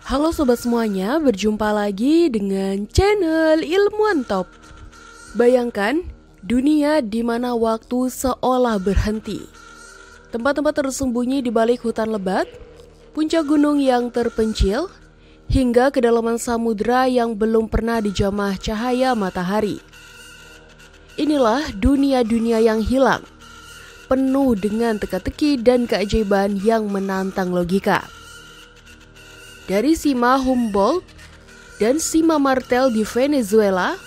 Halo sobat semuanya, berjumpa lagi dengan channel Ilmuwan Top. Bayangkan dunia di mana waktu seolah berhenti. Tempat-tempat tersembunyi di balik hutan lebat, puncak gunung yang terpencil, hingga kedalaman samudera yang belum pernah dijamah cahaya matahari. Inilah dunia-dunia yang hilang, penuh dengan teka-teki dan keajaiban yang menantang logika. Dari Sima Humboldt dan Sima Martel di Venezuela,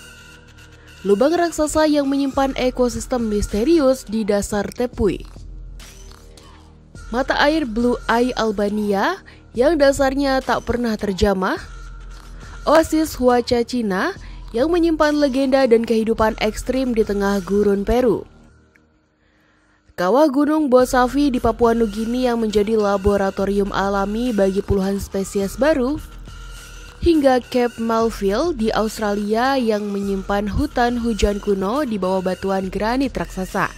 lubang raksasa yang menyimpan ekosistem misterius di dasar Tepuy. Mata air Blue Eye Albania yang dasarnya tak pernah terjamah. Oasis Huacha Cina yang menyimpan legenda dan kehidupan ekstrim di tengah gurun Peru. Kawah Gunung Bosavi di Papua Nugini yang menjadi laboratorium alami bagi puluhan spesies baru, hingga Cape Malville di Australia yang menyimpan hutan hujan kuno di bawah batuan granit raksasa.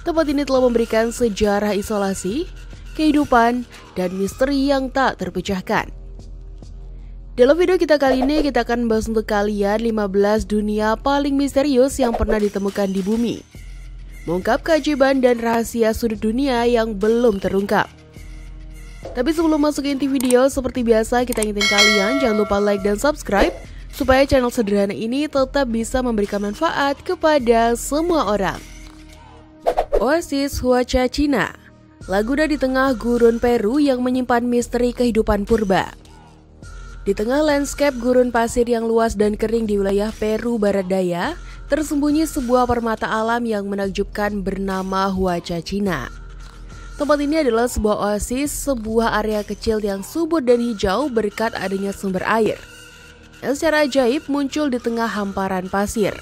Tempat ini telah memberikan sejarah isolasi, kehidupan, dan misteri yang tak terpecahkan. Dalam video kita kali ini, kita akan membahas untuk kalian 15 dunia paling misterius yang pernah ditemukan di bumi, mengungkap keajaiban dan rahasia sudut dunia yang belum terungkap. Tapi sebelum masuk ke inti video, seperti biasa kita ingetin kalian jangan lupa like dan subscribe supaya channel sederhana ini tetap bisa memberikan manfaat kepada semua orang. Oasis Huacha Cina, laguna di tengah gurun Peru yang menyimpan misteri kehidupan purba. Di tengah landscape gurun pasir yang luas dan kering di wilayah Peru Barat Daya, tersembunyi sebuah permata alam yang menakjubkan bernama Huacha Cina. Tempat ini adalah sebuah oasis, sebuah area kecil yang subur dan hijau berkat adanya sumber air yang secara ajaib muncul di tengah hamparan pasir.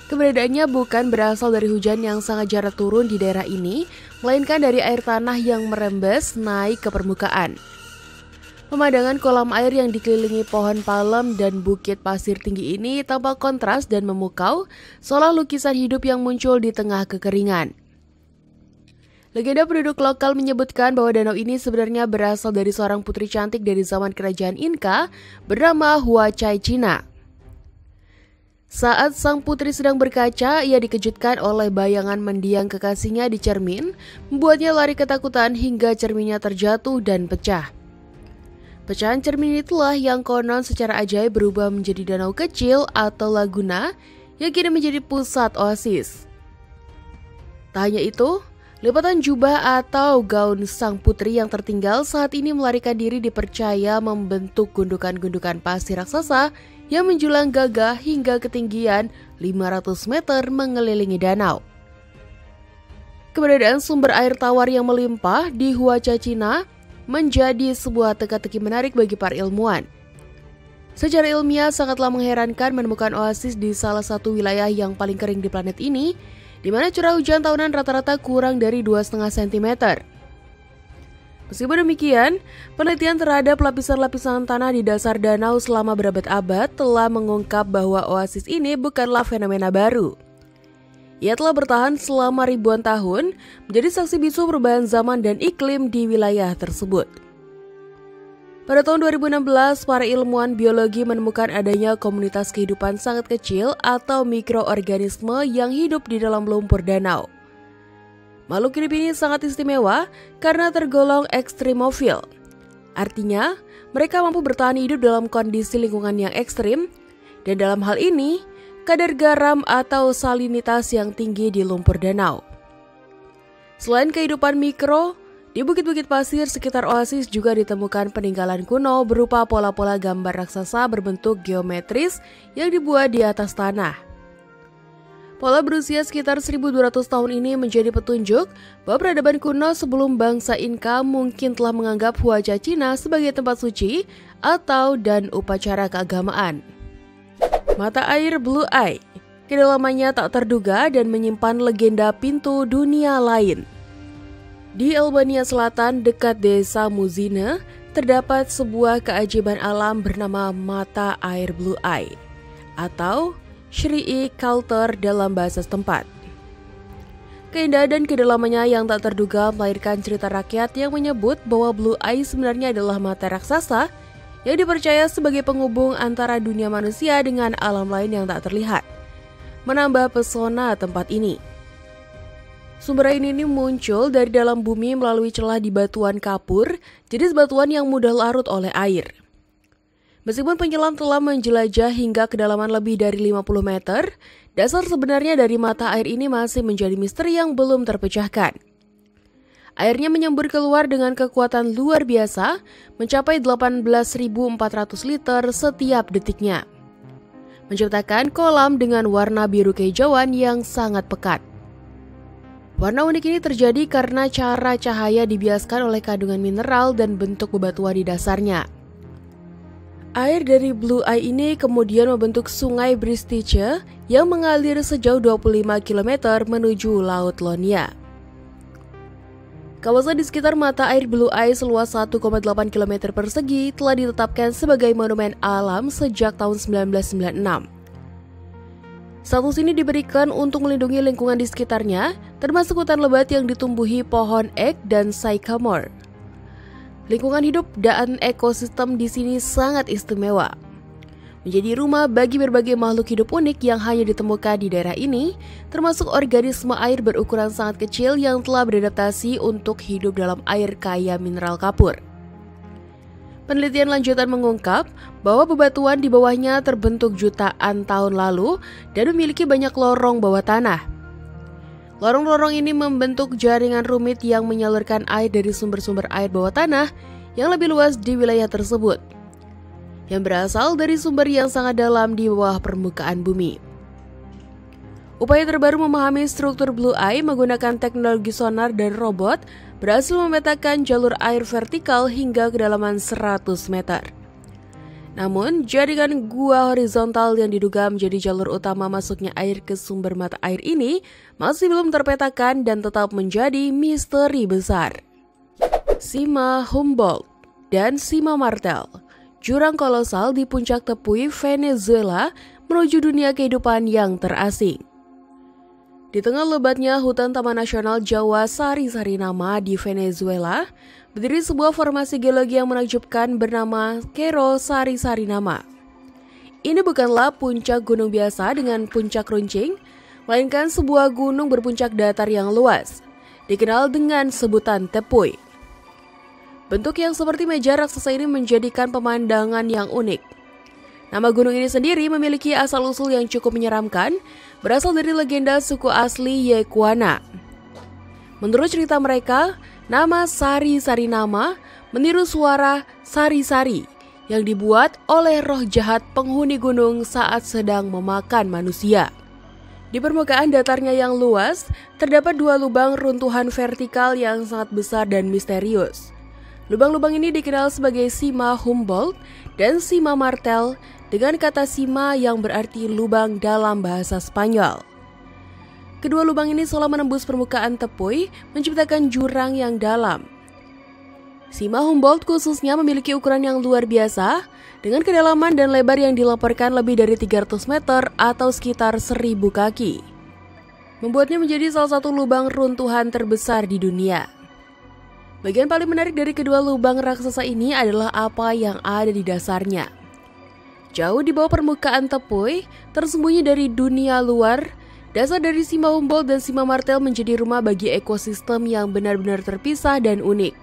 Keberadaannya bukan berasal dari hujan yang sangat jarang turun di daerah ini, melainkan dari air tanah yang merembes naik ke permukaan. Pemandangan kolam air yang dikelilingi pohon palem dan bukit pasir tinggi ini tampak kontras dan memukau, seolah lukisan hidup yang muncul di tengah kekeringan. Legenda penduduk lokal menyebutkan bahwa danau ini sebenarnya berasal dari seorang putri cantik dari zaman kerajaan Inca bernama Huacha Cina. Saat sang putri sedang berkaca, ia dikejutkan oleh bayangan mendiang kekasihnya di cermin, membuatnya lari ketakutan hingga cerminnya terjatuh dan pecah. Pecahan cermin itulah yang konon secara ajaib berubah menjadi danau kecil atau laguna yang kini menjadi pusat oasis. Tak hanya itu, lipatan jubah atau gaun sang putri yang tertinggal saat ini melarikan diri dipercaya membentuk gundukan-gundukan pasir raksasa yang menjulang gagah hingga ketinggian 500 meter mengelilingi danau. Keberadaan sumber air tawar yang melimpah di Huacha Cina menjadi sebuah teka-teki menarik bagi para ilmuwan. Secara ilmiah sangatlah mengherankan menemukan oasis di salah satu wilayah yang paling kering di planet ini, di mana curah hujan tahunan rata-rata kurang dari 2,5 cm. Meskipun demikian, penelitian terhadap lapisan-lapisan tanah di dasar danau selama berabad-abad telah mengungkap bahwa oasis ini bukanlah fenomena baru. Ia telah bertahan selama ribuan tahun, menjadi saksi bisu perubahan zaman dan iklim di wilayah tersebut. Pada tahun 2016, para ilmuwan biologi menemukan adanya komunitas kehidupan sangat kecil atau mikroorganisme yang hidup di dalam lumpur danau. Makhluk hidup ini sangat istimewa karena tergolong ekstremofil. Artinya, mereka mampu bertahan hidup dalam kondisi lingkungan yang ekstrim, dan dalam hal ini, kadar garam atau salinitas yang tinggi di lumpur danau. Selain kehidupan mikro, di bukit-bukit pasir sekitar oasis juga ditemukan peninggalan kuno berupa pola-pola gambar raksasa berbentuk geometris yang dibuat di atas tanah. Pola berusia sekitar 1200 tahun ini menjadi petunjuk bahwa peradaban kuno sebelum bangsa Inca mungkin telah menganggap Huacha Cina sebagai tempat suci atau dan upacara keagamaan. Mata air Blue Eye, kedalamannya tak terduga dan menyimpan legenda pintu dunia lain. Di Albania Selatan dekat desa Muzine, terdapat sebuah keajaiban alam bernama mata air Blue Eye atau Shri'i Culter dalam bahasa setempat. Keindahan dan kedalamannya yang tak terduga melahirkan cerita rakyat yang menyebut bahwa Blue Eye sebenarnya adalah mata raksasa yang dipercaya sebagai penghubung antara dunia manusia dengan alam lain yang tak terlihat, menambah pesona tempat ini. Sumber air ini muncul dari dalam bumi melalui celah di batuan kapur, jenis batuan yang mudah larut oleh air. Meskipun penyelam telah menjelajah hingga kedalaman lebih dari 50 meter, dasar sebenarnya dari mata air ini masih menjadi misteri yang belum terpecahkan. Airnya menyembur keluar dengan kekuatan luar biasa, mencapai 18.400 liter setiap detiknya, menciptakan kolam dengan warna biru kehijauan yang sangat pekat. Warna unik ini terjadi karena cara cahaya dibiaskan oleh kandungan mineral dan bentuk bebatuan di dasarnya. Air dari Blue Eye ini kemudian membentuk sungai Bristice yang mengalir sejauh 25 km menuju Laut Lonia. Kawasan di sekitar mata air Blue Eye seluas 1,8 km persegi telah ditetapkan sebagai monumen alam sejak tahun 1996. Status ini diberikan untuk melindungi lingkungan di sekitarnya, termasuk hutan lebat yang ditumbuhi pohon ek dan sycamore. Lingkungan hidup dan ekosistem di sini sangat istimewa, menjadi rumah bagi berbagai makhluk hidup unik yang hanya ditemukan di daerah ini, termasuk organisme air berukuran sangat kecil yang telah beradaptasi untuk hidup dalam air kaya mineral kapur. Penelitian lanjutan mengungkap bahwa bebatuan di bawahnya terbentuk jutaan tahun lalu dan memiliki banyak lorong bawah tanah. Lorong-lorong ini membentuk jaringan rumit yang menyalurkan air dari sumber-sumber air bawah tanah yang lebih luas di wilayah tersebut, yang berasal dari sumber yang sangat dalam di bawah permukaan bumi. Upaya terbaru memahami struktur Blue Eye menggunakan teknologi sonar dan robot berhasil memetakan jalur air vertikal hingga kedalaman 100 meter. Namun, jaringan gua horizontal yang diduga menjadi jalur utama masuknya air ke sumber mata air ini masih belum terpetakan dan tetap menjadi misteri besar. Sima Humboldt dan Sima Martel, jurang kolosal di puncak tepuy Venezuela menuju dunia kehidupan yang terasing. Di tengah lebatnya hutan Taman Nasional Jawa Sari-Sarinama di Venezuela, berdiri sebuah formasi geologi yang menakjubkan bernama Cerro Sari-Sarinama. Ini bukanlah puncak gunung biasa dengan puncak runcing, melainkan sebuah gunung berpuncak datar yang luas, dikenal dengan sebutan tepuy. Bentuk yang seperti meja raksasa ini menjadikan pemandangan yang unik. Nama gunung ini sendiri memiliki asal-usul yang cukup menyeramkan, berasal dari legenda suku asli Yekuana. Menurut cerita mereka, nama Sari-Sarinama meniru suara sari-sari yang dibuat oleh roh jahat penghuni gunung saat sedang memakan manusia. Di permukaan datarnya yang luas, terdapat dua lubang runtuhan vertikal yang sangat besar dan misterius. Lubang-lubang ini dikenal sebagai Sima Humboldt dan Sima Martel, dengan kata Sima yang berarti lubang dalam bahasa Spanyol. Kedua lubang ini seolah menembus permukaan tepuy, menciptakan jurang yang dalam. Sima Humboldt khususnya memiliki ukuran yang luar biasa, dengan kedalaman dan lebar yang dilaporkan lebih dari 300 meter atau sekitar 1.000 kaki. Membuatnya menjadi salah satu lubang runtuhan terbesar di dunia. Bagian paling menarik dari kedua lubang raksasa ini adalah apa yang ada di dasarnya. Jauh di bawah permukaan tepuy, tersembunyi dari dunia luar, dasar dari Sima Humboldt dan Sima Martel menjadi rumah bagi ekosistem yang benar-benar terpisah dan unik.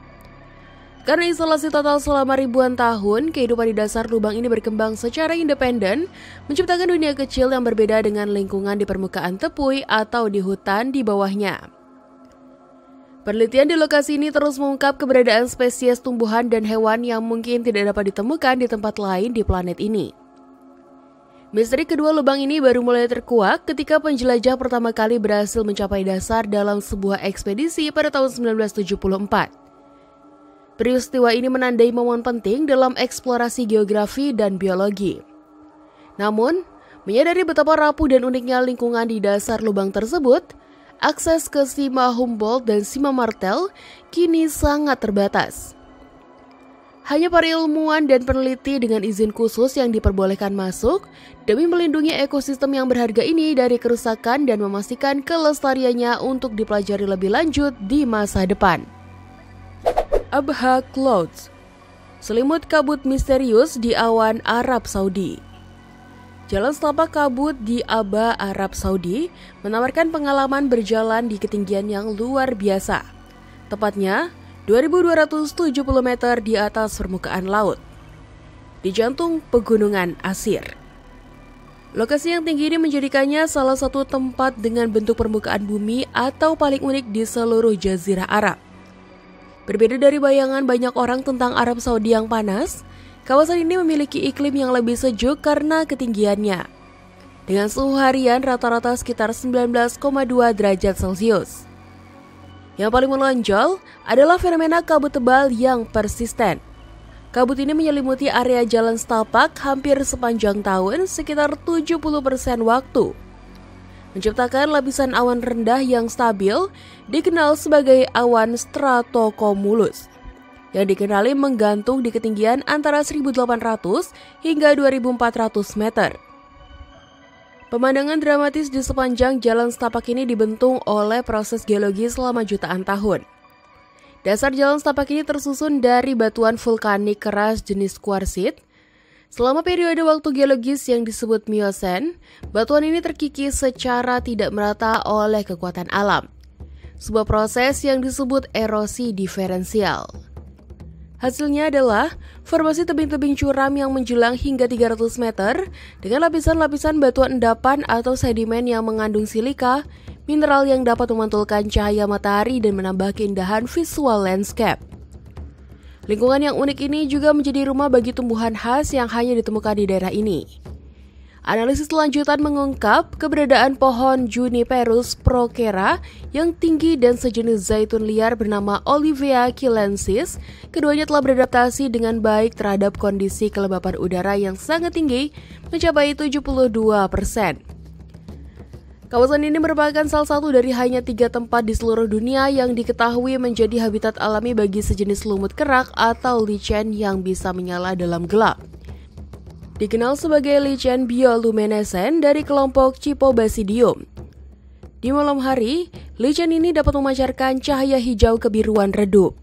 Karena isolasi total selama ribuan tahun, kehidupan di dasar lubang ini berkembang secara independen, menciptakan dunia kecil yang berbeda dengan lingkungan di permukaan tepuy atau di hutan di bawahnya. Penelitian di lokasi ini terus mengungkap keberadaan spesies tumbuhan dan hewan yang mungkin tidak dapat ditemukan di tempat lain di planet ini. Misteri kedua lubang ini baru mulai terkuak ketika penjelajah pertama kali berhasil mencapai dasar dalam sebuah ekspedisi pada tahun 1974. Peristiwa ini menandai momen penting dalam eksplorasi geografi dan biologi. Namun, menyadari betapa rapuh dan uniknya lingkungan di dasar lubang tersebut, akses ke Sima Humboldt dan Sima Martel kini sangat terbatas. Hanya para ilmuwan dan peneliti dengan izin khusus yang diperbolehkan masuk demi melindungi ekosistem yang berharga ini dari kerusakan dan memastikan kelestariannya untuk dipelajari lebih lanjut di masa depan. Abha Clouds, selimut kabut misterius di awan Arab Saudi. Jalan setapak kabut di Abha, Arab Saudi menawarkan pengalaman berjalan di ketinggian yang luar biasa. Tepatnya 2.270 meter di atas permukaan laut, di jantung pegunungan Asir. Lokasi yang tinggi ini menjadikannya salah satu tempat dengan bentuk permukaan bumi atau paling unik di seluruh Jazirah Arab. Berbeda dari bayangan banyak orang tentang Arab Saudi yang panas, kawasan ini memiliki iklim yang lebih sejuk karena ketinggiannya, dengan suhu harian rata-rata sekitar 19,2 derajat Celcius. Yang paling menonjol adalah fenomena kabut tebal yang persisten. Kabut ini menyelimuti area jalan setapak hampir sepanjang tahun sekitar 70% waktu, menciptakan lapisan awan rendah yang stabil dikenal sebagai awan stratocumulus, yang dikenali menggantung di ketinggian antara 1.800 hingga 2.400 meter. Pemandangan dramatis di sepanjang jalan setapak ini dibentuk oleh proses geologi selama jutaan tahun. Dasar jalan setapak ini tersusun dari batuan vulkanik keras jenis kuarsit. Selama periode waktu geologis yang disebut Miosen, batuan ini terkikis secara tidak merata oleh kekuatan alam, sebuah proses yang disebut erosi diferensial. Hasilnya adalah formasi tebing-tebing curam yang menjulang hingga 300 meter dengan lapisan-lapisan batuan endapan atau sedimen yang mengandung silika, mineral yang dapat memantulkan cahaya matahari dan menambah keindahan visual landscape. Lingkungan yang unik ini juga menjadi rumah bagi tumbuhan khas yang hanya ditemukan di daerah ini. Analisis lanjutan mengungkap keberadaan pohon Juniperus procera yang tinggi dan sejenis zaitun liar bernama Olivia chilensis. Keduanya telah beradaptasi dengan baik terhadap kondisi kelembapan udara yang sangat tinggi, mencapai 72%. Kawasan ini merupakan salah satu dari hanya 3 tempat di seluruh dunia yang diketahui menjadi habitat alami bagi sejenis lumut kerak atau lichen yang bisa menyala dalam gelap. Dikenal sebagai lichen bioluminescent dari kelompok Cyphobasidium. Di malam hari, lichen ini dapat memancarkan cahaya hijau kebiruan redup.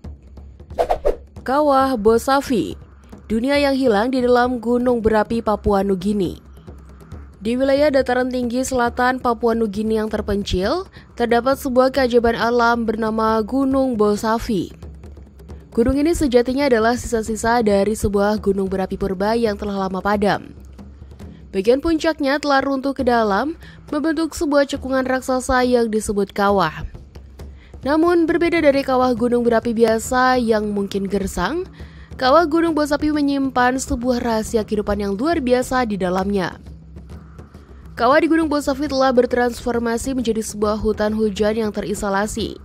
Kawah Bosavi, dunia yang hilang di dalam gunung berapi Papua Nugini. Di wilayah dataran tinggi selatan Papua Nugini yang terpencil, terdapat sebuah keajaiban alam bernama Gunung Bosavi. Gunung ini sejatinya adalah sisa-sisa dari sebuah gunung berapi purba yang telah lama padam. Bagian puncaknya telah runtuh ke dalam, membentuk sebuah cekungan raksasa yang disebut kawah. Namun berbeda dari kawah gunung berapi biasa yang mungkin gersang, kawah Gunung Bosavi menyimpan sebuah rahasia kehidupan yang luar biasa di dalamnya. Kawah di Gunung Bosavi telah bertransformasi menjadi sebuah hutan hujan yang terisolasi.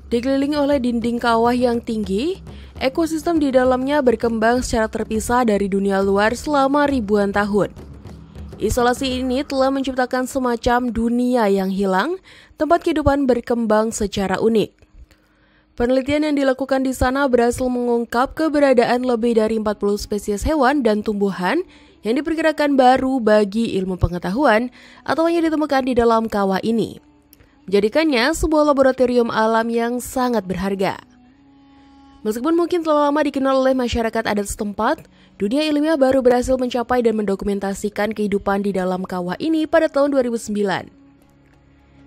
Dikelilingi oleh dinding kawah yang tinggi, ekosistem di dalamnya berkembang secara terpisah dari dunia luar selama ribuan tahun. Isolasi ini telah menciptakan semacam dunia yang hilang, tempat kehidupan berkembang secara unik. Penelitian yang dilakukan di sana berhasil mengungkap keberadaan lebih dari 40 spesies hewan dan tumbuhan yang diperkirakan baru bagi ilmu pengetahuan atau hanya ditemukan di dalam kawah ini, menjadikannya sebuah laboratorium alam yang sangat berharga. Meskipun mungkin telah lama dikenal oleh masyarakat adat setempat, dunia ilmiah baru berhasil mencapai dan mendokumentasikan kehidupan di dalam kawah ini pada tahun 2009.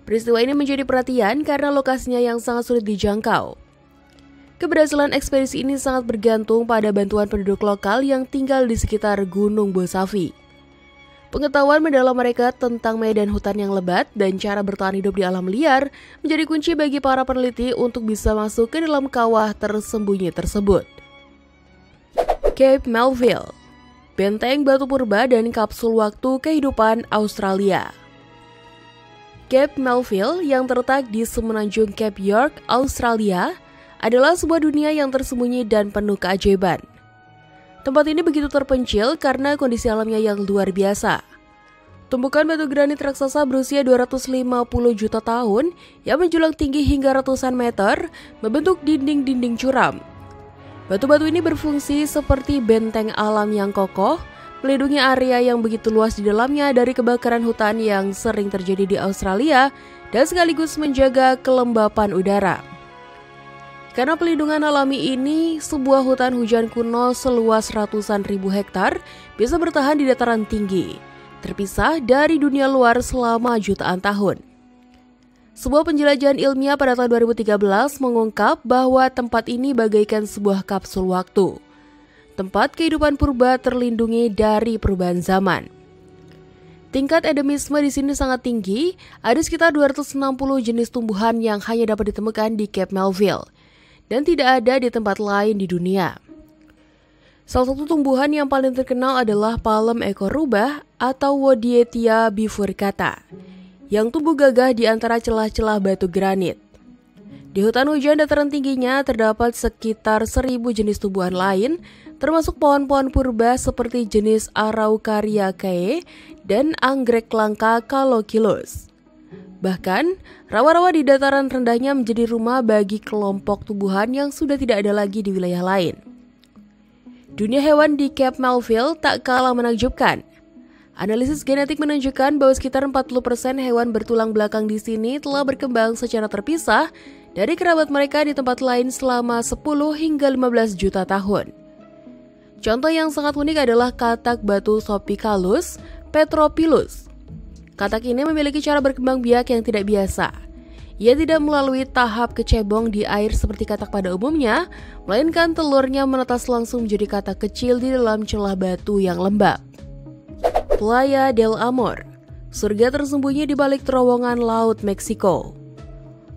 Peristiwa ini menjadi perhatian karena lokasinya yang sangat sulit dijangkau. Keberhasilan ekspedisi ini sangat bergantung pada bantuan penduduk lokal yang tinggal di sekitar Gunung Bosavi. Pengetahuan mendalam mereka tentang medan hutan yang lebat dan cara bertahan hidup di alam liar menjadi kunci bagi para peneliti untuk bisa masuk ke dalam kawah tersembunyi tersebut. Cape Melville, benteng batu purba dan kapsul waktu kehidupan Australia. Cape Melville yang terletak di semenanjung Cape York, Australia, adalah sebuah dunia yang tersembunyi dan penuh keajaiban. Tempat ini begitu terpencil karena kondisi alamnya yang luar biasa. Tumpukan batu granit raksasa berusia 250 juta tahun yang menjulang tinggi hingga ratusan meter membentuk dinding-dinding curam. Batu-batu ini berfungsi seperti benteng alam yang kokoh, melindungi area yang begitu luas di dalamnya dari kebakaran hutan yang sering terjadi di Australia dan sekaligus menjaga kelembapan udara. Karena pelindungan alami ini, sebuah hutan hujan kuno seluas ratusan ribu hektar bisa bertahan di dataran tinggi, terpisah dari dunia luar selama jutaan tahun. Sebuah penjelajahan ilmiah pada tahun 2013 mengungkap bahwa tempat ini bagaikan sebuah kapsul waktu. Tempat kehidupan purba terlindungi dari perubahan zaman. Tingkat endemisme di sini sangat tinggi, ada sekitar 260 jenis tumbuhan yang hanya dapat ditemukan di Cape Melville dan tidak ada di tempat lain di dunia. Salah satu tumbuhan yang paling terkenal adalah palem ekor rubah atau Wodietia bifurcata, yang tumbuh gagah di antara celah-celah batu granit. Di hutan hujan dataran tingginya terdapat sekitar 1.000 jenis tumbuhan lain, termasuk pohon-pohon purba seperti jenis Araucariaceae dan anggrek langka Calloculus. Bahkan, rawa-rawa di dataran rendahnya menjadi rumah bagi kelompok tumbuhan yang sudah tidak ada lagi di wilayah lain. Dunia hewan di Cape Melville tak kalah menakjubkan. Analisis genetik menunjukkan bahwa sekitar 40% hewan bertulang belakang di sini telah berkembang secara terpisah dari kerabat mereka di tempat lain selama 10 hingga 15 juta tahun. Contoh yang sangat unik adalah katak batu Sopicalus petropilus. Katak ini memiliki cara berkembang biak yang tidak biasa. Ia tidak melalui tahap kecebong di air seperti katak pada umumnya, melainkan telurnya menetas langsung menjadi katak kecil di dalam celah batu yang lembab. Playa del Amor, surga tersembunyi di balik terowongan laut Meksiko.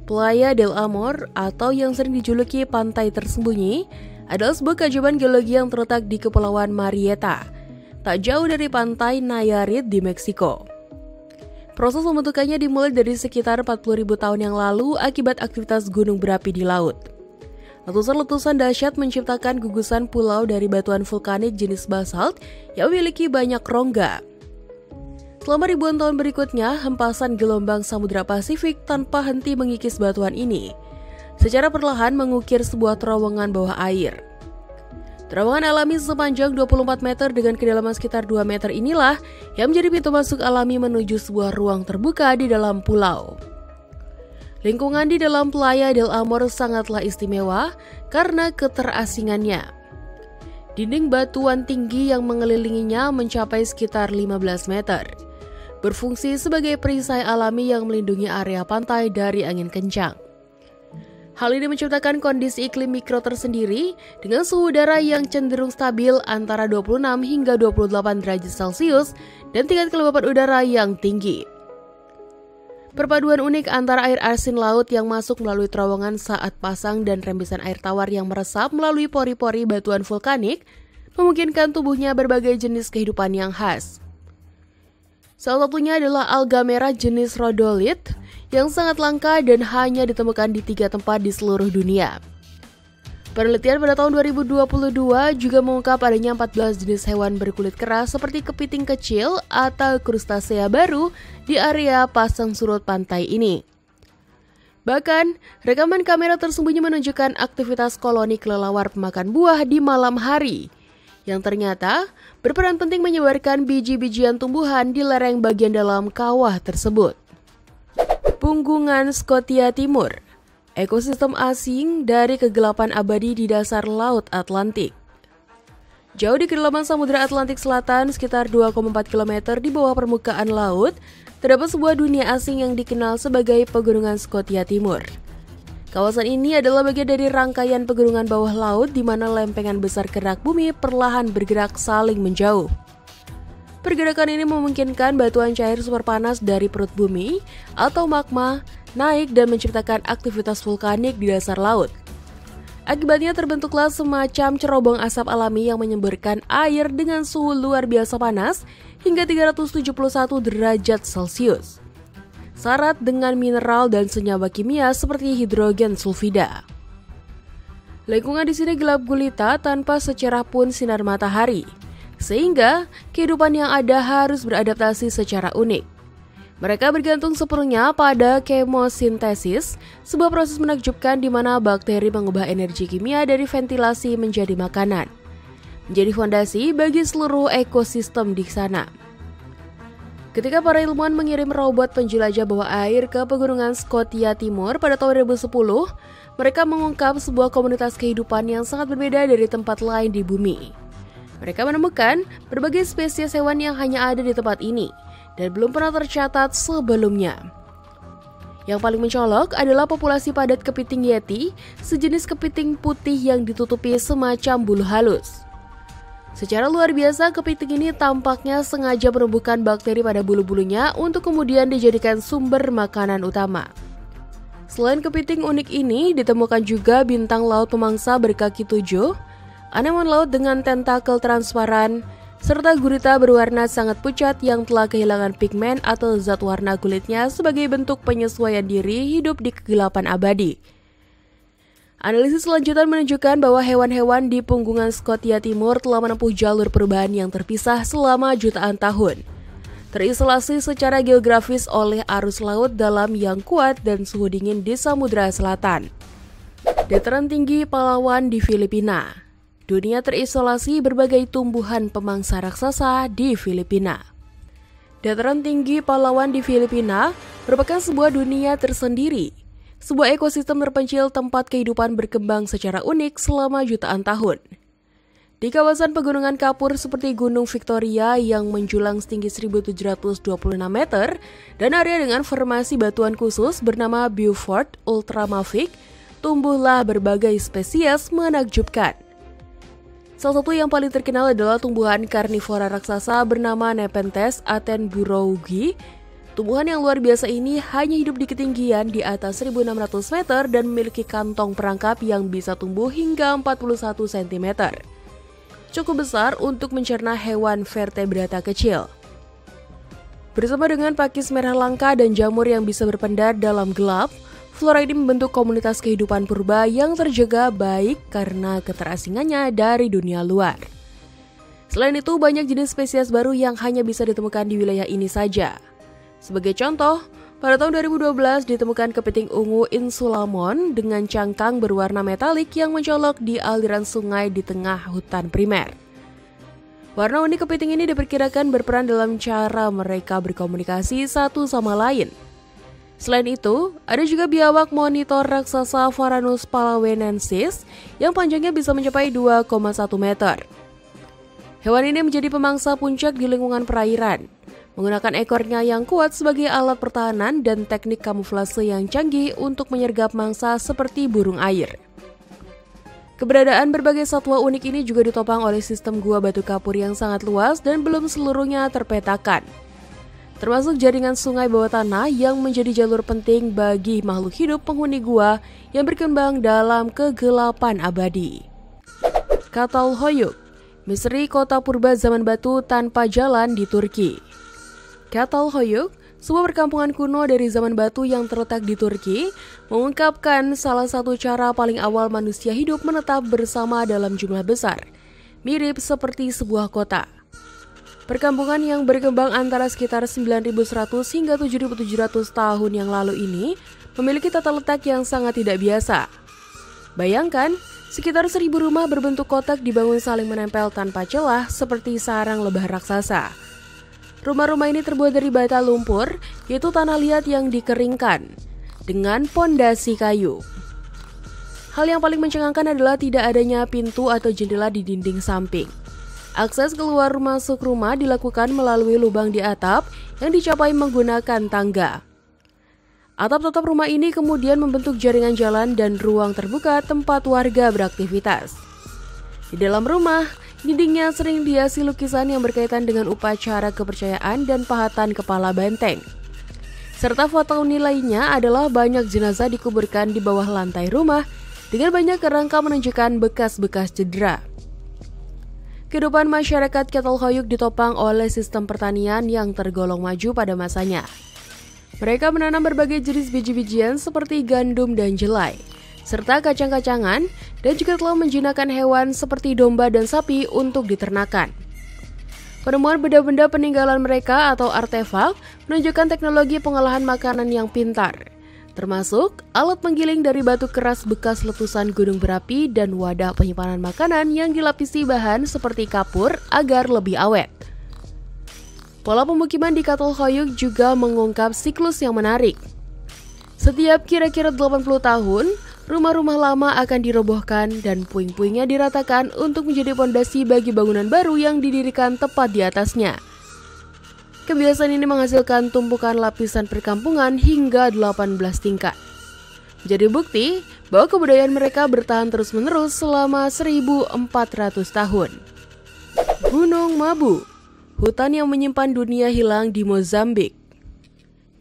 Playa del Amor, atau yang sering dijuluki pantai tersembunyi, adalah sebuah keajaiban geologi yang terletak di Kepulauan Marietta, tak jauh dari pantai Nayarit di Meksiko. Proses pembentukannya dimulai dari sekitar 40.000 tahun yang lalu akibat aktivitas gunung berapi di laut. Letusan-letusan dahsyat menciptakan gugusan pulau dari batuan vulkanik jenis basalt yang memiliki banyak rongga. Selama ribuan tahun berikutnya, hempasan gelombang Samudra Pasifik tanpa henti mengikis batuan ini, secara perlahan mengukir sebuah terowongan bawah air. Terowongan alami sepanjang 24 meter dengan kedalaman sekitar 2 meter inilah yang menjadi pintu masuk alami menuju sebuah ruang terbuka di dalam pulau. Lingkungan di dalam Playa del Amor sangatlah istimewa karena keterasingannya. Dinding batuan tinggi yang mengelilinginya mencapai sekitar 15 meter. Berfungsi sebagai perisai alami yang melindungi area pantai dari angin kencang. Hal ini menciptakan kondisi iklim mikro tersendiri dengan suhu udara yang cenderung stabil antara 26 hingga 28 derajat Celcius dan tingkat kelembapan udara yang tinggi. Perpaduan unik antara air asin laut yang masuk melalui terowongan saat pasang dan rembesan air tawar yang meresap melalui pori-pori batuan vulkanik memungkinkan tubuhnya berbagai jenis kehidupan yang khas. Salah satunya adalah alga merah jenis rhodolite yang sangat langka dan hanya ditemukan di 3 tempat di seluruh dunia. Penelitian pada tahun 2022 juga mengungkap adanya 14 jenis hewan berkulit keras seperti kepiting kecil atau krustasea baru di area pasang surut pantai ini. Bahkan, rekaman kamera tersembunyi menunjukkan aktivitas koloni kelelawar pemakan buah di malam hari, yang ternyata berperan penting menyebarkan biji-bijian tumbuhan di lereng bagian dalam kawah tersebut. Punggungan Scotia Timur, ekosistem asing dari kegelapan abadi di dasar Laut Atlantik. Jauh di kedalaman Samudra Atlantik Selatan, sekitar 2,4 km di bawah permukaan laut, terdapat sebuah dunia asing yang dikenal sebagai Pegunungan Scotia Timur. Kawasan ini adalah bagian dari rangkaian pegunungan bawah laut di mana lempengan besar kerak bumi perlahan bergerak saling menjauh. Pergerakan ini memungkinkan batuan cair super panas dari perut bumi atau magma naik dan menciptakan aktivitas vulkanik di dasar laut. Akibatnya terbentuklah semacam cerobong asap alami yang menyemburkan air dengan suhu luar biasa panas hingga 371 derajat Celcius. Syarat dengan mineral dan senyawa kimia seperti hidrogen sulfida. Lingkungan di sini gelap gulita tanpa secerah pun sinar matahari, sehingga kehidupan yang ada harus beradaptasi secara unik. Mereka bergantung sepenuhnya pada kemosintesis, sebuah proses menakjubkan di mana bakteri mengubah energi kimia dari ventilasi menjadi makanan, menjadi fondasi bagi seluruh ekosistem di sana. Ketika para ilmuwan mengirim robot penjelajah bawah air ke pegunungan Skotsia Timur pada tahun 2010, mereka mengungkap sebuah komunitas kehidupan yang sangat berbeda dari tempat lain di bumi. Mereka menemukan berbagai spesies hewan yang hanya ada di tempat ini dan belum pernah tercatat sebelumnya. Yang paling mencolok adalah populasi padat kepiting yeti, sejenis kepiting putih yang ditutupi semacam bulu halus. Secara luar biasa, kepiting ini tampaknya sengaja menumbuhkan bakteri pada bulu-bulunya untuk kemudian dijadikan sumber makanan utama. Selain kepiting unik ini, ditemukan juga bintang laut pemangsa berkaki 7, anemon laut dengan tentakel transparan, serta gurita berwarna sangat pucat yang telah kehilangan pigmen atau zat warna kulitnya sebagai bentuk penyesuaian diri hidup di kegelapan abadi. Analisis selanjutan menunjukkan bahwa hewan-hewan di punggungan Skotsia Timur telah menempuh jalur perubahan yang terpisah selama jutaan tahun, terisolasi secara geografis oleh arus laut dalam yang kuat dan suhu dingin di Samudra Selatan. Dataran tinggi Palawan di Filipina. Dunia terisolasi berbagai tumbuhan pemangsa raksasa di Filipina. Dataran tinggi Palawan di Filipina merupakan sebuah dunia tersendiri, sebuah ekosistem terpencil tempat kehidupan berkembang secara unik selama jutaan tahun. Di kawasan pegunungan kapur seperti Gunung Victoria yang menjulang setinggi 1726 meter dan area dengan formasi batuan khusus bernama Beaufort Ultramafic, tumbuhlah berbagai spesies menakjubkan. Salah satu yang paling terkenal adalah tumbuhan karnivora raksasa bernama Nepenthes attenboroughi. Tumbuhan yang luar biasa ini hanya hidup di ketinggian di atas 1.600 meter dan memiliki kantong perangkap yang bisa tumbuh hingga 41 cm. Cukup besar untuk mencerna hewan vertebrata kecil. Bersama dengan pakis merah langka dan jamur yang bisa berpendar dalam gelap, flora ini membentuk komunitas kehidupan purba yang terjaga baik karena keterasingannya dari dunia luar. Selain itu, banyak jenis spesies baru yang hanya bisa ditemukan di wilayah ini saja. Sebagai contoh, pada tahun 2012 ditemukan kepiting ungu insulamon dengan cangkang berwarna metalik yang mencolok di aliran sungai di tengah hutan primer. Warna unik kepiting ini diperkirakan berperan dalam cara mereka berkomunikasi satu sama lain. Selain itu, ada juga biawak monitor raksasa Varanus palawenensis yang panjangnya bisa mencapai 2,1 meter. Hewan ini menjadi pemangsa puncak di lingkungan perairan, menggunakan ekornya yang kuat sebagai alat pertahanan dan teknik kamuflase yang canggih untuk menyergap mangsa seperti burung air. Keberadaan berbagai satwa unik ini juga ditopang oleh sistem gua batu kapur yang sangat luas dan belum seluruhnya terpetakan, termasuk jaringan sungai bawah tanah yang menjadi jalur penting bagi makhluk hidup penghuni gua yang berkembang dalam kegelapan abadi. Çatalhöyük, misteri kota purba zaman batu tanpa jalan di Turki. Çatalhöyük, sebuah perkampungan kuno dari zaman batu yang terletak di Turki, mengungkapkan salah satu cara paling awal manusia hidup menetap bersama dalam jumlah besar, mirip seperti sebuah kota. Perkampungan yang berkembang antara sekitar 9.100 hingga 7.700 tahun yang lalu ini memiliki tata letak yang sangat tidak biasa. Bayangkan, sekitar 1.000 rumah berbentuk kotak dibangun saling menempel tanpa celah seperti sarang lebah raksasa. Rumah-rumah ini terbuat dari bata lumpur, yaitu tanah liat yang dikeringkan, dengan pondasi kayu. Hal yang paling mencengangkan adalah tidak adanya pintu atau jendela di dinding samping. Akses keluar masuk rumah dilakukan melalui lubang di atap yang dicapai menggunakan tangga. Atap-atap rumah ini kemudian membentuk jaringan jalan dan ruang terbuka tempat warga beraktivitas. Di dalam rumah, dindingnya sering dihiasi lukisan yang berkaitan dengan upacara kepercayaan dan pahatan kepala benteng. Serta foto nilainya adalah banyak jenazah dikuburkan di bawah lantai rumah dengan banyak kerangka menunjukkan bekas-bekas cedera. Kehidupan masyarakat Çatalhöyük ditopang oleh sistem pertanian yang tergolong maju pada masanya. Mereka menanam berbagai jenis biji-bijian seperti gandum dan jelai, serta kacang-kacangan, dan juga telah menjinakkan hewan seperti domba dan sapi untuk diternakan. Penemuan benda-benda peninggalan mereka atau artefak menunjukkan teknologi pengolahan makanan yang pintar, termasuk alat penggiling dari batu keras bekas letusan gunung berapi dan wadah penyimpanan makanan yang dilapisi bahan seperti kapur agar lebih awet. Pola pemukiman di Catalhoyuk juga mengungkap siklus yang menarik. Setiap kira-kira 80 tahun, rumah-rumah lama akan dirobohkan dan puing-puingnya diratakan untuk menjadi fondasi bagi bangunan baru yang didirikan tepat di atasnya. Kebiasaan ini menghasilkan tumpukan lapisan perkampungan hingga 18 tingkat. Jadi bukti bahwa kebudayaan mereka bertahan terus-menerus selama 1400 tahun. Gunung Mabu, hutan yang menyimpan dunia hilang di Mozambik.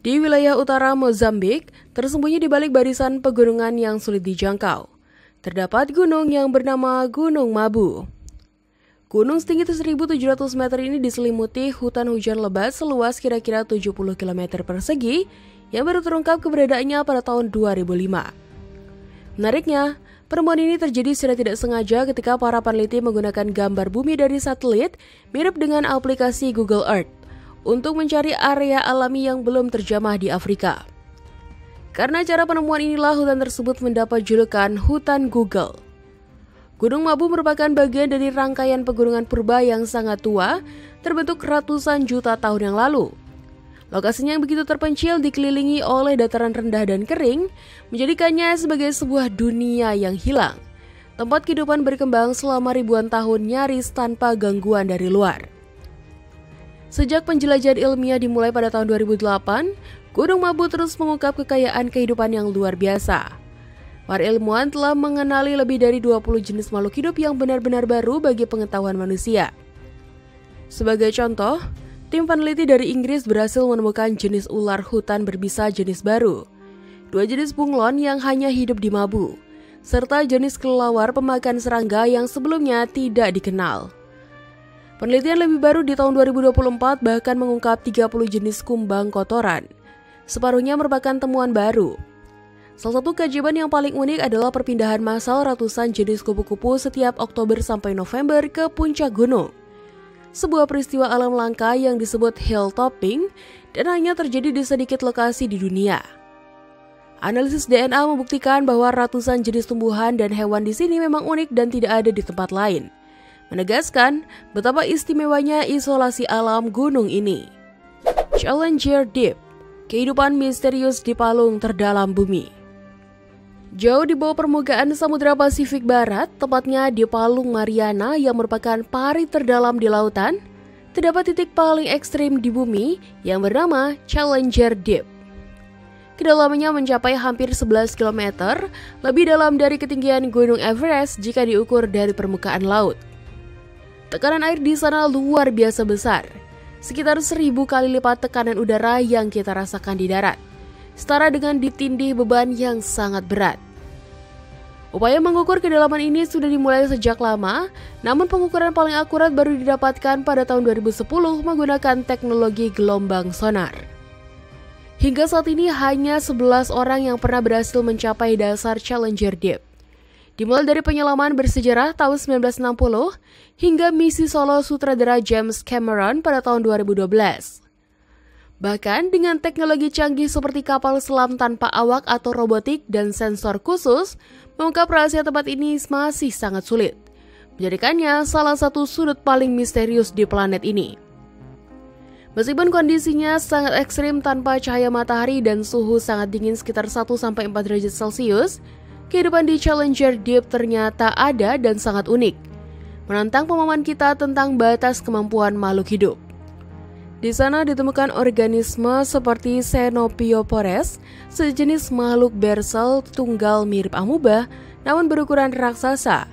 Di wilayah utara Mozambik, tersembunyi di balik barisan pegunungan yang sulit dijangkau, terdapat gunung yang bernama Gunung Mabu. Gunung setinggi 1.700 meter ini diselimuti hutan hujan lebat seluas kira-kira 70 km persegi yang baru terungkap keberadaannya pada tahun 2005. Menariknya, penemuan ini terjadi secara tidak sengaja ketika para peneliti menggunakan gambar bumi dari satelit mirip dengan aplikasi Google Earth untuk mencari area alami yang belum terjamah di Afrika. Karena cara penemuan inilah hutan tersebut mendapat julukan hutan Google. Gunung Mabu merupakan bagian dari rangkaian pegunungan purba yang sangat tua, terbentuk ratusan juta tahun yang lalu. Lokasinya yang begitu terpencil dikelilingi oleh dataran rendah dan kering, menjadikannya sebagai sebuah dunia yang hilang. Tempat kehidupan berkembang selama ribuan tahun nyaris tanpa gangguan dari luar. Sejak penjelajahan ilmiah dimulai pada tahun 2008, Gunung Mabu terus mengungkap kekayaan kehidupan yang luar biasa. Para ilmuwan telah mengenali lebih dari 20 jenis makhluk hidup yang benar-benar baru bagi pengetahuan manusia. Sebagai contoh, tim peneliti dari Inggris berhasil menemukan jenis ular hutan berbisa jenis baru, 2 jenis bunglon yang hanya hidup di Mabu, serta jenis kelelawar pemakan serangga yang sebelumnya tidak dikenal. Penelitian lebih baru di tahun 2024 bahkan mengungkap 30 jenis kumbang kotoran. Separuhnya merupakan temuan baru. Salah satu keajaiban yang paling unik adalah perpindahan massal ratusan jenis kupu-kupu setiap Oktober sampai November ke puncak gunung. Sebuah peristiwa alam langka yang disebut hilltopping dan hanya terjadi di sedikit lokasi di dunia. Analisis DNA membuktikan bahwa ratusan jenis tumbuhan dan hewan di sini memang unik dan tidak ada di tempat lain, menegaskan betapa istimewanya isolasi alam gunung ini. Challenger Deep, kehidupan misterius di palung terdalam bumi. Jauh di bawah permukaan Samudra Pasifik Barat, tepatnya di Palung Mariana yang merupakan parit terdalam di lautan, terdapat titik paling ekstrim di bumi yang bernama Challenger Deep. Kedalamannya mencapai hampir 11 km, lebih dalam dari ketinggian Gunung Everest jika diukur dari permukaan laut. Tekanan air di sana luar biasa besar, sekitar 1000 kali lipat tekanan udara yang kita rasakan di darat, setara dengan ditindih beban yang sangat berat. Upaya mengukur kedalaman ini sudah dimulai sejak lama, namun pengukuran paling akurat baru didapatkan pada tahun 2010 menggunakan teknologi gelombang sonar. Hingga saat ini hanya 11 orang yang pernah berhasil mencapai dasar Challenger Deep. Dimulai dari penyelaman bersejarah tahun 1960 hingga misi solo sutradara James Cameron pada tahun 2012. Bahkan dengan teknologi canggih seperti kapal selam tanpa awak atau robotik dan sensor khusus, mengungkap rahasia tempat ini masih sangat sulit, menjadikannya salah satu sudut paling misterius di planet ini. Meskipun kondisinya sangat ekstrim tanpa cahaya matahari dan suhu sangat dingin sekitar 1-4 derajat Celcius, kehidupan di Challenger Deep ternyata ada dan sangat unik, menantang pemahaman kita tentang batas kemampuan makhluk hidup. Di sana ditemukan organisme seperti Xenopiopores, sejenis makhluk bersel tunggal mirip amuba namun berukuran raksasa,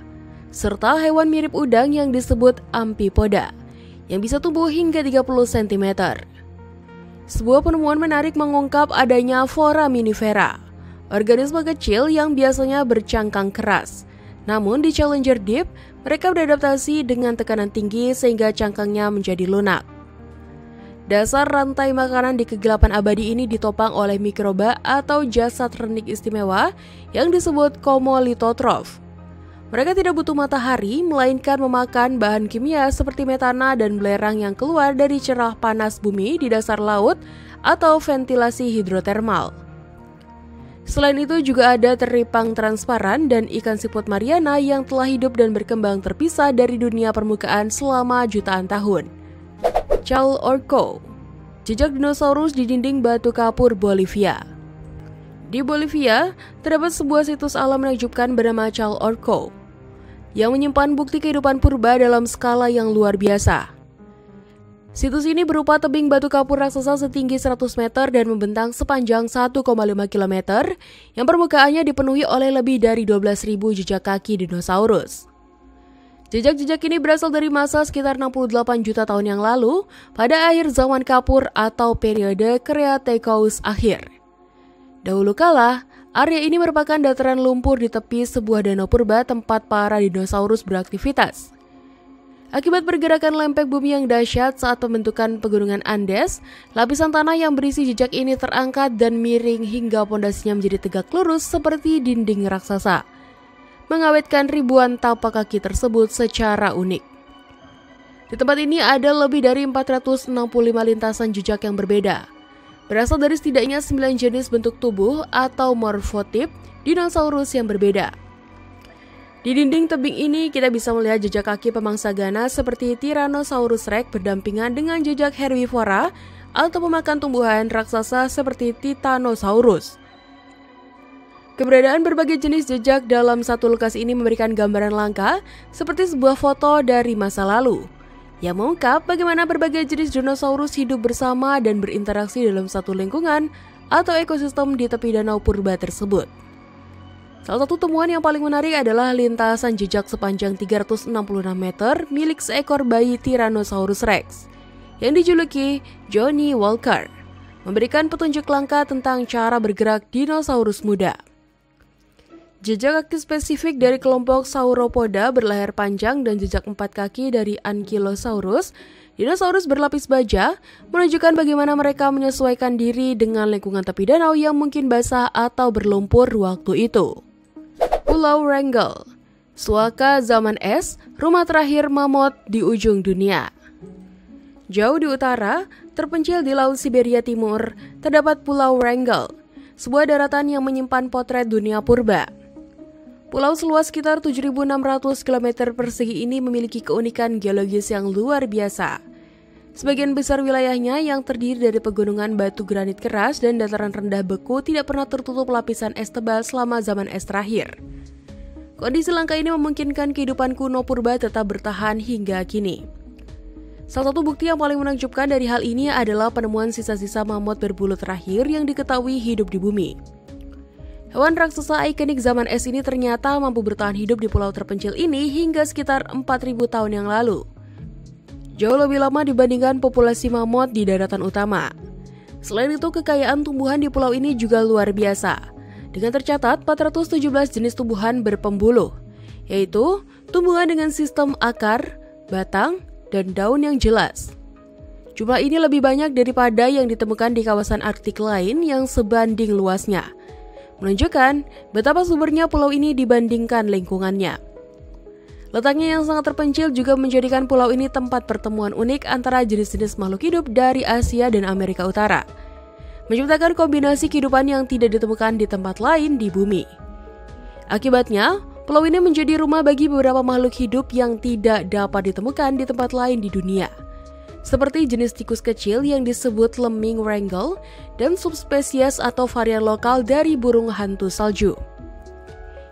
serta hewan mirip udang yang disebut Amphipoda, yang bisa tumbuh hingga 30 cm. Sebuah penemuan menarik mengungkap adanya Foraminifera, organisme kecil yang biasanya bercangkang keras. Namun di Challenger Deep, mereka beradaptasi dengan tekanan tinggi sehingga cangkangnya menjadi lunak. Dasar rantai makanan di kegelapan abadi ini ditopang oleh mikroba atau jasad renik istimewa yang disebut Comolithotrophs. Mereka tidak butuh matahari, melainkan memakan bahan kimia seperti metana dan belerang yang keluar dari cerah panas bumi di dasar laut atau ventilasi hidrotermal. Selain itu juga ada teripang transparan dan ikan siput Mariana yang telah hidup dan berkembang terpisah dari dunia permukaan selama jutaan tahun. Chaul Orco, jejak dinosaurus di dinding batu kapur Bolivia. Di Bolivia, terdapat sebuah situs alam menakjubkan bernama Chaul Orco yang menyimpan bukti kehidupan purba dalam skala yang luar biasa. Situs ini berupa tebing batu kapur raksasa setinggi 100 meter dan membentang sepanjang 1,5 km yang permukaannya dipenuhi oleh lebih dari 12.000 jejak kaki dinosaurus. Jejak-jejak ini berasal dari masa sekitar 68 juta tahun yang lalu pada akhir zaman kapur atau periode Cretaceous akhir. Dahulu kala, area ini merupakan dataran lumpur di tepi sebuah danau purba tempat para dinosaurus beraktivitas. Akibat pergerakan lempeng bumi yang dahsyat saat pembentukan pegunungan Andes, lapisan tanah yang berisi jejak ini terangkat dan miring hingga pondasinya menjadi tegak lurus seperti dinding raksasa, mengawetkan ribuan tapak kaki tersebut secara unik. Di tempat ini ada lebih dari 465 lintasan jejak yang berbeda, berasal dari setidaknya 9 jenis bentuk tubuh atau morfotip dinosaurus yang berbeda. Di dinding tebing ini kita bisa melihat jejak kaki pemangsa ganas seperti Tyrannosaurus Rex berdampingan dengan jejak herbivora atau pemakan tumbuhan raksasa seperti Titanosaurus. Keberadaan berbagai jenis jejak dalam satu lokasi ini memberikan gambaran langka seperti sebuah foto dari masa lalu yang mengungkap bagaimana berbagai jenis dinosaurus hidup bersama dan berinteraksi dalam satu lingkungan atau ekosistem di tepi danau purba tersebut. Salah satu temuan yang paling menarik adalah lintasan jejak sepanjang 366 meter milik seekor bayi Tyrannosaurus Rex yang dijuluki Johnny Walker, memberikan petunjuk langka tentang cara bergerak dinosaurus muda. Jejak kaki spesifik dari kelompok Sauropoda berleher panjang dan jejak 4 kaki dari Ankylosaurus, dinosaurus berlapis baja, menunjukkan bagaimana mereka menyesuaikan diri dengan lingkungan tepi danau yang mungkin basah atau berlumpur waktu itu. Pulau Wrangel, suaka zaman es, rumah terakhir mamut di ujung dunia. Jauh di utara, terpencil di Laut Siberia Timur, terdapat Pulau Wrangel, sebuah daratan yang menyimpan potret dunia purba. Pulau seluas sekitar 7.600 km persegi ini memiliki keunikan geologis yang luar biasa. Sebagian besar wilayahnya yang terdiri dari pegunungan batu granit keras dan dataran rendah beku tidak pernah tertutup lapisan es tebal selama zaman es terakhir. Kondisi langka ini memungkinkan kehidupan kuno purba tetap bertahan hingga kini. Salah satu bukti yang paling menakjubkan dari hal ini adalah penemuan sisa-sisa mamut berbulu terakhir yang diketahui hidup di bumi. Hewan raksasa ikonik zaman es ini ternyata mampu bertahan hidup di pulau terpencil ini hingga sekitar 4.000 tahun yang lalu. Jauh lebih lama dibandingkan populasi mamut di daratan utama. Selain itu, kekayaan tumbuhan di pulau ini juga luar biasa, dengan tercatat 417 jenis tumbuhan berpembuluh, yaitu tumbuhan dengan sistem akar, batang, dan daun yang jelas. Jumlah ini lebih banyak daripada yang ditemukan di kawasan Arktik lain yang sebanding luasnya, menunjukkan betapa suburnya pulau ini dibandingkan lingkungannya. Letaknya yang sangat terpencil juga menjadikan pulau ini tempat pertemuan unik antara jenis-jenis makhluk hidup dari Asia dan Amerika Utara, menciptakan kombinasi kehidupan yang tidak ditemukan di tempat lain di bumi. Akibatnya, pulau ini menjadi rumah bagi beberapa makhluk hidup yang tidak dapat ditemukan di tempat lain di dunia, seperti jenis tikus kecil yang disebut lemming wrangel dan subspesies atau varian lokal dari burung hantu salju.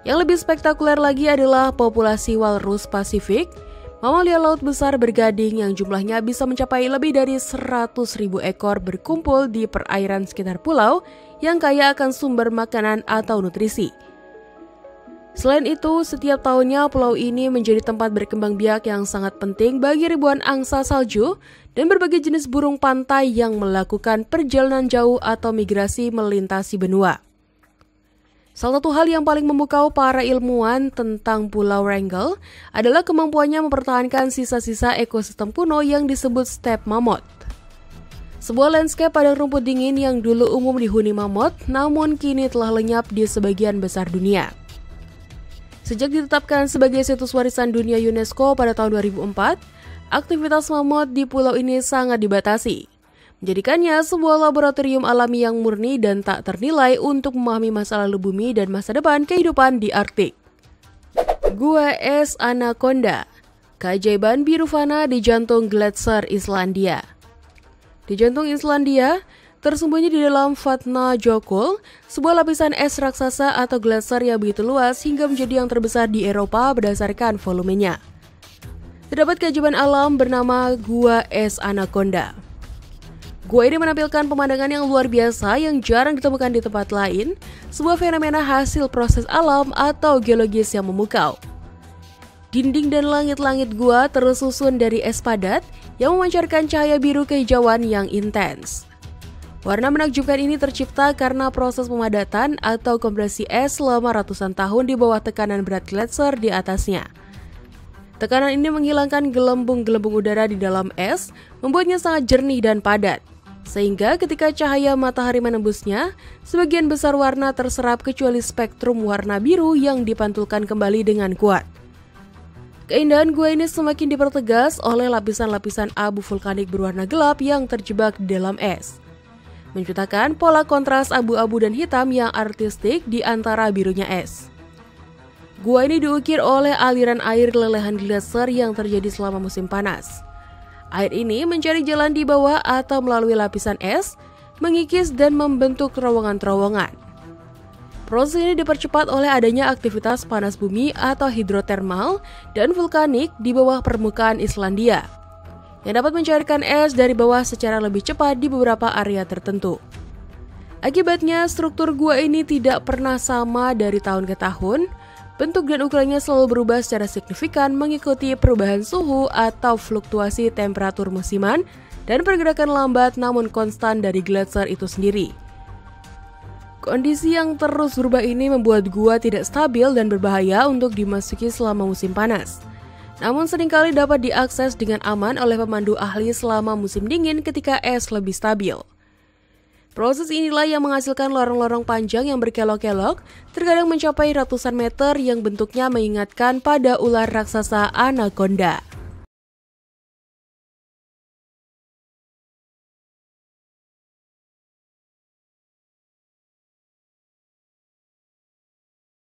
Yang lebih spektakuler lagi adalah populasi walrus Pasifik, mamalia laut besar bergading yang jumlahnya bisa mencapai lebih dari 100.000 ekor berkumpul di perairan sekitar pulau yang kaya akan sumber makanan atau nutrisi. Selain itu, setiap tahunnya pulau ini menjadi tempat berkembang biak yang sangat penting bagi ribuan angsa salju dan berbagai jenis burung pantai yang melakukan perjalanan jauh atau migrasi melintasi benua. Salah satu hal yang paling memukau para ilmuwan tentang Pulau Wrangel adalah kemampuannya mempertahankan sisa-sisa ekosistem kuno yang disebut steppe mamut. Sebuah landscape padang rumput dingin yang dulu umum dihuni mamut, namun kini telah lenyap di sebagian besar dunia. Sejak ditetapkan sebagai situs warisan dunia UNESCO pada tahun 2004, aktivitas mamut di pulau ini sangat dibatasi, menjadikannya sebuah laboratorium alami yang murni dan tak ternilai untuk memahami masa lalu bumi dan masa depan kehidupan di Arktik. Gua es Anaconda, keajaiban biru fana di jantung gletser Islandia. Di jantung Islandia, tersembunyi di dalam Vatnajökull, sebuah lapisan es raksasa atau gletser yang begitu luas hingga menjadi yang terbesar di Eropa berdasarkan volumenya. Terdapat keajaiban alam bernama Gua es Anaconda. Gua ini menampilkan pemandangan yang luar biasa yang jarang ditemukan di tempat lain, sebuah fenomena hasil proses alam atau geologis yang memukau. Dinding dan langit-langit gua tersusun dari es padat yang memancarkan cahaya biru kehijauan yang intens. Warna menakjubkan ini tercipta karena proses pemadatan atau kompresi es selama ratusan tahun di bawah tekanan berat gletser di atasnya. Tekanan ini menghilangkan gelembung-gelembung udara di dalam es, membuatnya sangat jernih dan padat. Sehingga ketika cahaya matahari menembusnya, sebagian besar warna terserap kecuali spektrum warna biru yang dipantulkan kembali dengan kuat. Keindahan gua ini semakin dipertegas oleh lapisan-lapisan abu vulkanik berwarna gelap yang terjebak di dalam es, menciptakan pola kontras abu-abu dan hitam yang artistik di antara birunya es. Gua ini diukir oleh aliran air lelehan gletser yang terjadi selama musim panas. Air ini mencari jalan di bawah atau melalui lapisan es, mengikis dan membentuk terowongan-terowongan. Proses ini dipercepat oleh adanya aktivitas panas bumi atau hidrotermal dan vulkanik di bawah permukaan Islandia, yang dapat mencairkan es dari bawah secara lebih cepat di beberapa area tertentu. Akibatnya, struktur gua ini tidak pernah sama dari tahun ke tahun. Bentuk dan ukurannya selalu berubah secara signifikan mengikuti perubahan suhu atau fluktuasi temperatur musiman dan pergerakan lambat namun konstan dari gletser itu sendiri. Kondisi yang terus berubah ini membuat gua tidak stabil dan berbahaya untuk dimasuki selama musim panas. Namun seringkali dapat diakses dengan aman oleh pemandu ahli selama musim dingin ketika es lebih stabil. Proses inilah yang menghasilkan lorong-lorong panjang yang berkelok-kelok, terkadang mencapai ratusan meter yang bentuknya mengingatkan pada ular raksasa anaconda.